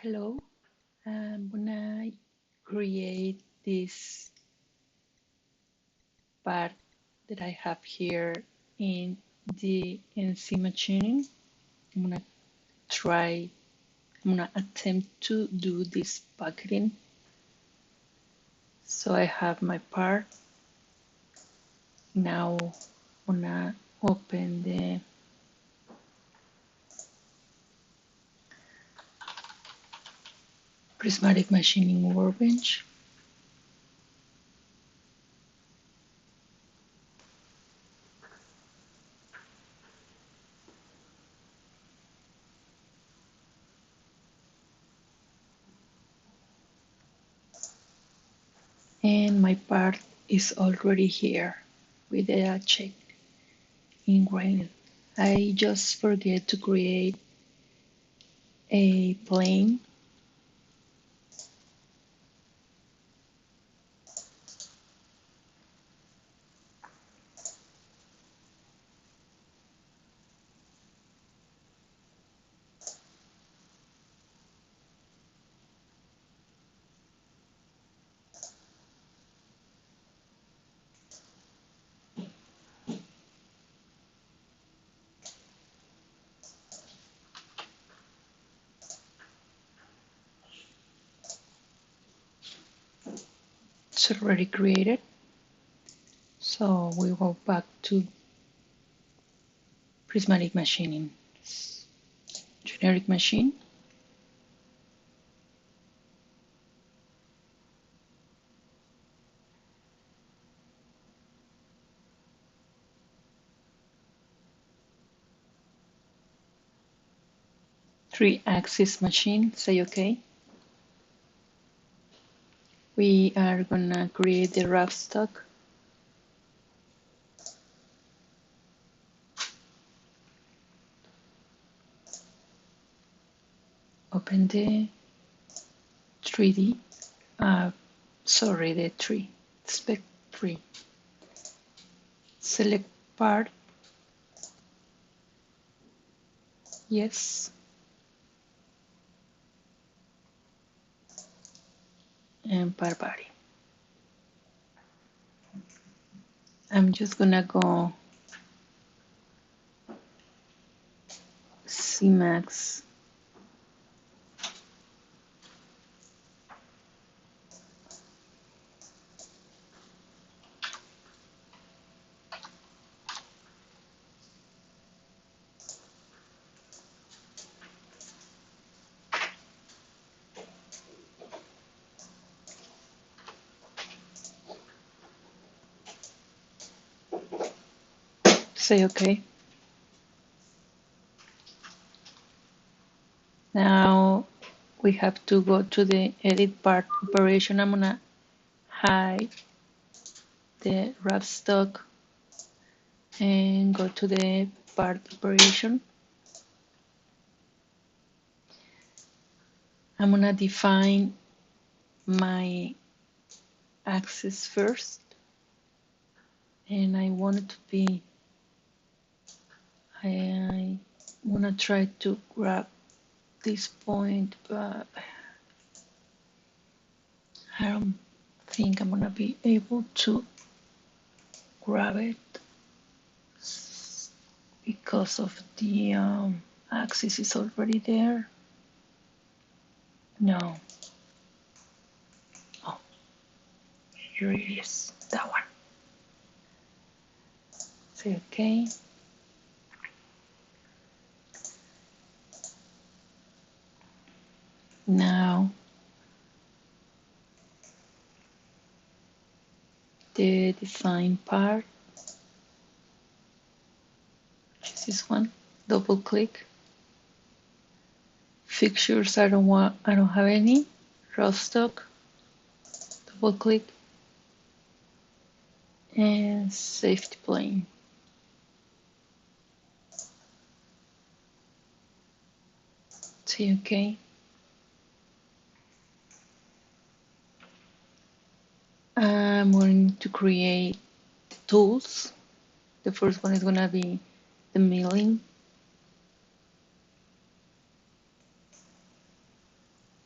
Hello, I'm gonna create this part that I have here in the NC machining. I'm gonna try, I'm gonna attempt to do this packeting. So I have my part. Now I'm gonna open the prismatic machining workbench. And my part is already here with a check ingrained. I just forget to create a plane. It's already created. So we go back to prismatic machining. Generic machine. Three-axis machine, say okay. We are gonna create the rough stock. Open the 3D, the 3, spec 3. Select part, yes, and part body. I'm just gonna go CMAX. Say okay. Now we have to go to the edit part operation. I'm gonna hide the rough stock and go to the part operation. I'm gonna define my axis first, and I want it to be, I wanna try to grab this point, but I don't think I'm gonna be able to grab it because of the axis is already there. No. Oh, here it is, that one. Say okay. Now the design part, which is this one, double click. Fixtures, I don't have any. Raw stock, double click, and safety plane. Say okay. I'm going to create tools. The first one is going to be the milling.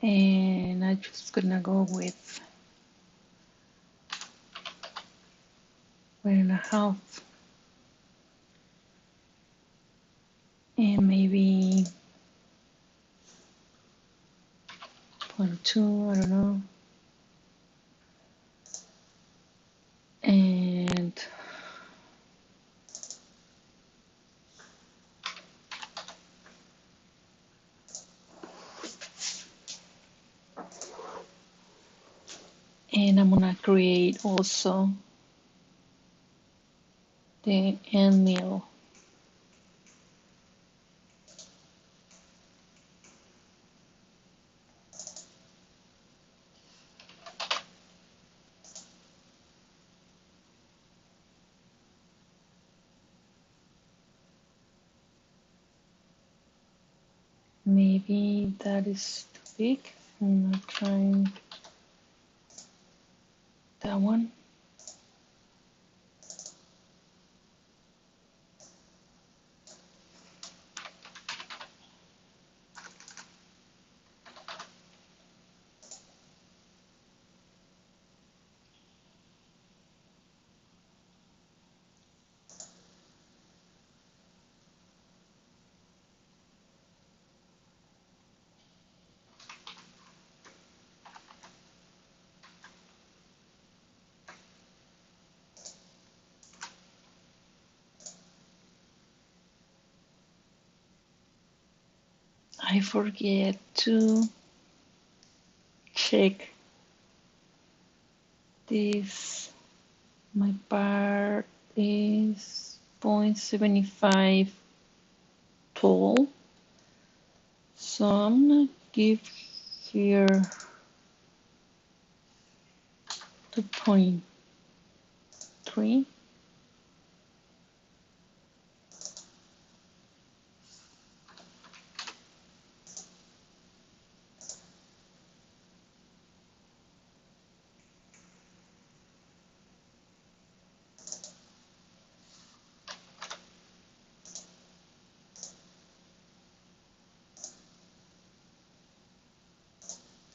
and I'm just gonna go with 1.5 and maybe 0.2, I don't know. And I'm gonna create also the end mill. Maybe that is too big. I'm not trying that one. I forget to check this. My bar is 0.75 tall, so I'm gonna give here 2.3.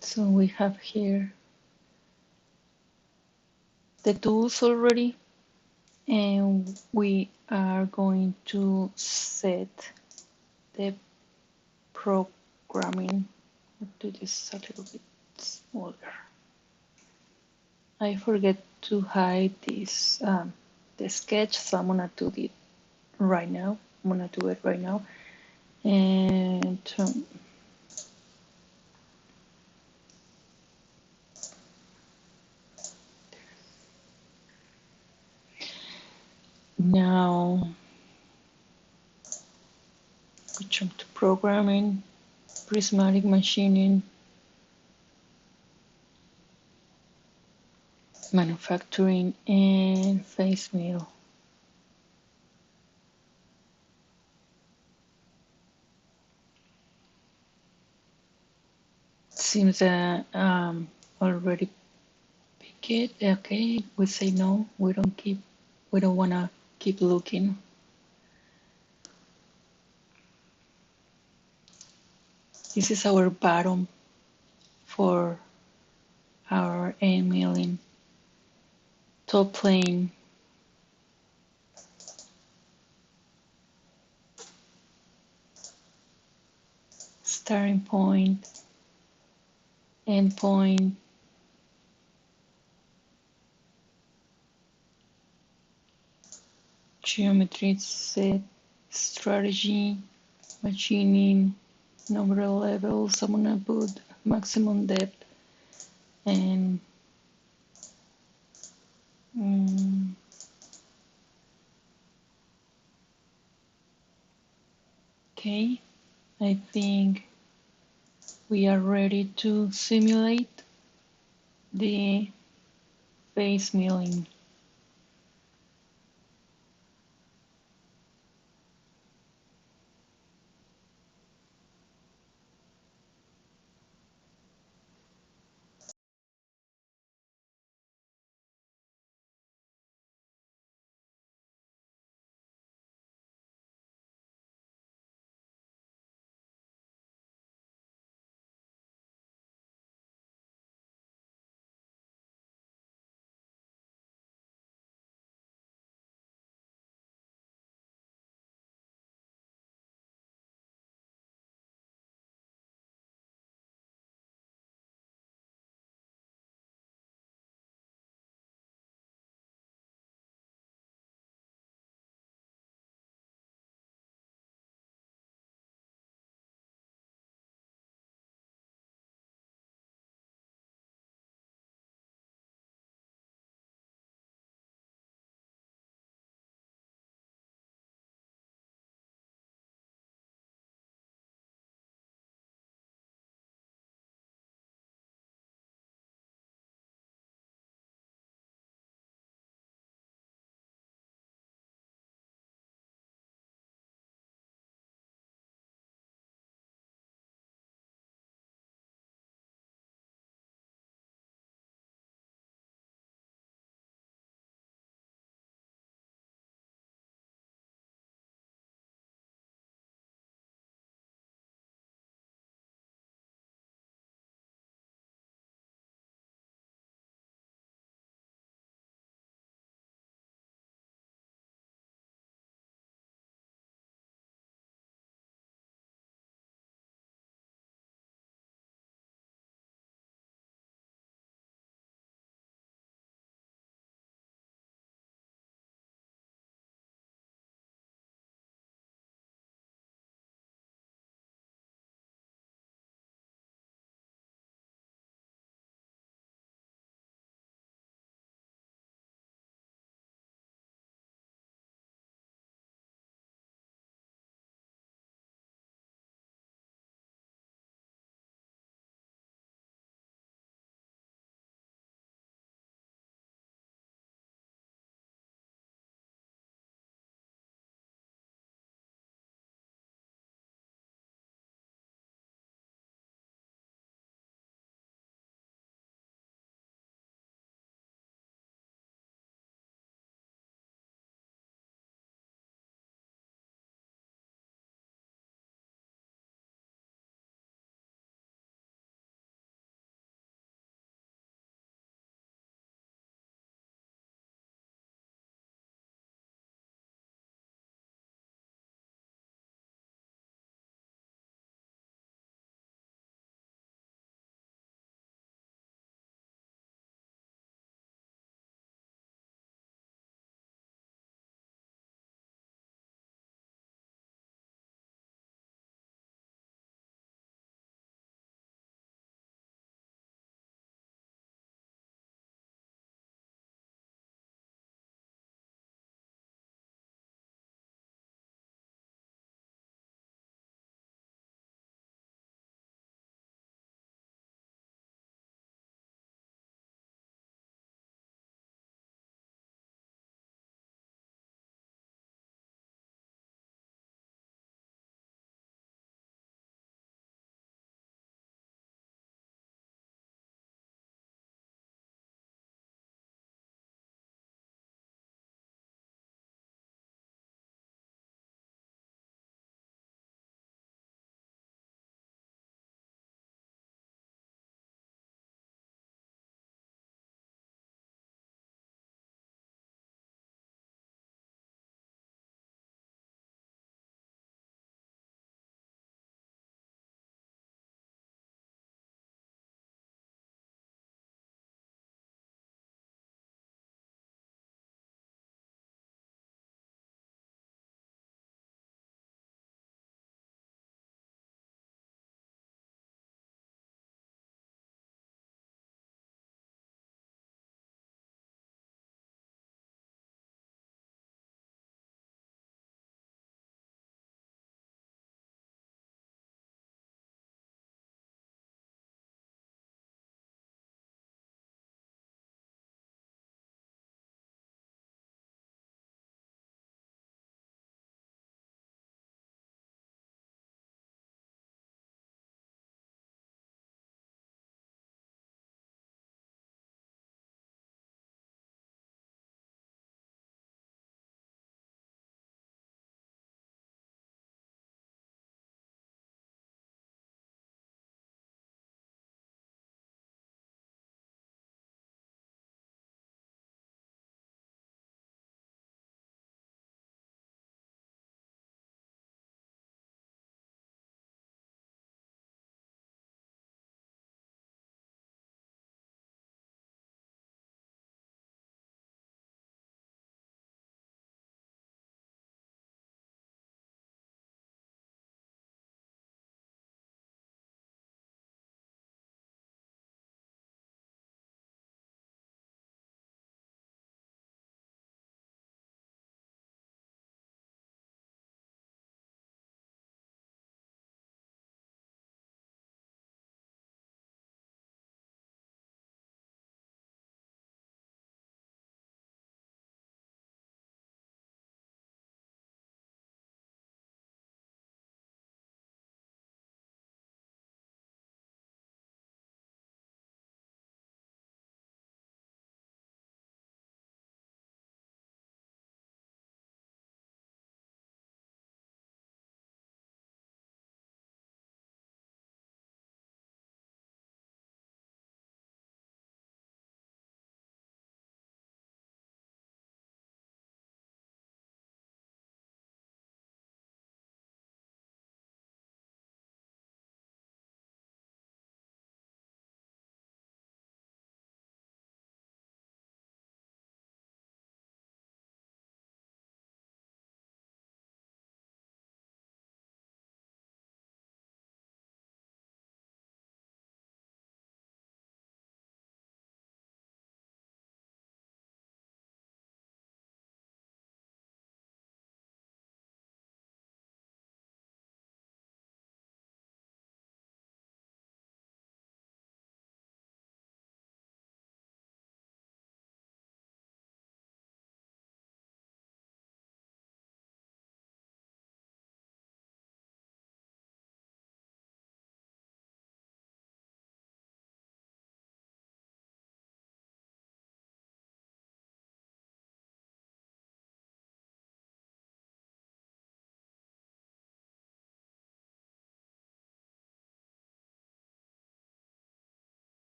So we have here the tools already, and we are going to set the programming. I'll do this a little bit smaller. I forget to hide this the sketch, so I'm gonna do it right now. I'm gonna do it right now, and now we jump to programming, prismatic machining, manufacturing, and face mill. Seems that already pick it. Okay, we say no. We don't wanna keep looking. This is our bottom for our end milling. Top plane. Starting point. End point. Geometry set. Strategy. Machining. Number of levels. I'm gonna put maximum depth and okay, I think we are ready to simulate the face milling.